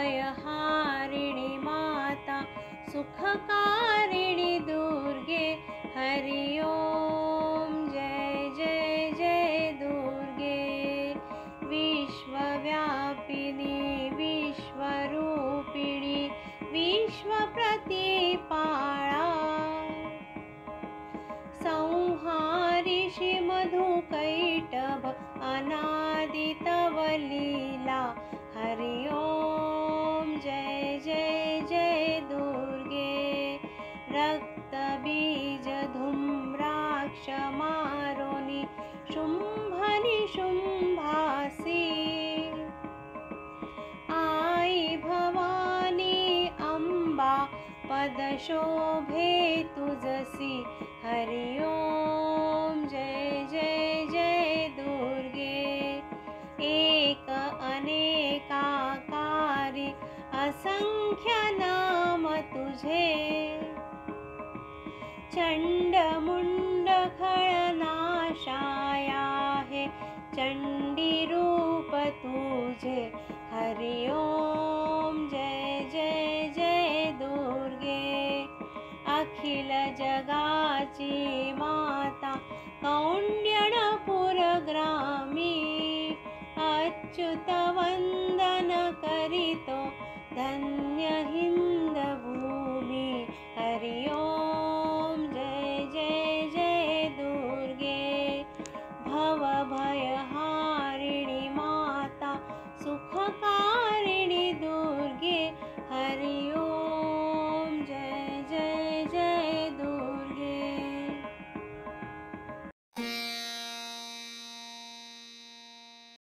भयहारिणि माता सुखकारिणि दुर्गे हरि ओम जय जय जय दुर्गे। विश्वव्यापिनी विश्वरूपिणी विश्वप्रतिपाला संहारि श्री मधुकैटभ अनादि तव लीला हरि ओम जय जय जय दुर्गे। रक्तबीज धूम्राक्ष मारोनि शुंभनि शुंभासी आई भवानी अंबा पदशोभे तुझसी हरि ओम जय जय जय दुर्गे। एक अनेकाकारी असंख्य नाम तुझे चंड मुंड खळनाशाया है चंडी रूप तुझे हरि ओम जय जय जय दुर्गे। अखिल जगाची माता कौंड्यनपुर ग्रामी अच्युत वंदन करितो धन्य हिंद भूमि हरि ओम जय जय जय दुर्गे। भव भयहारिणि माता सुखकारिणि दुर्गे हरि ओम जय जय जय दुर्गे।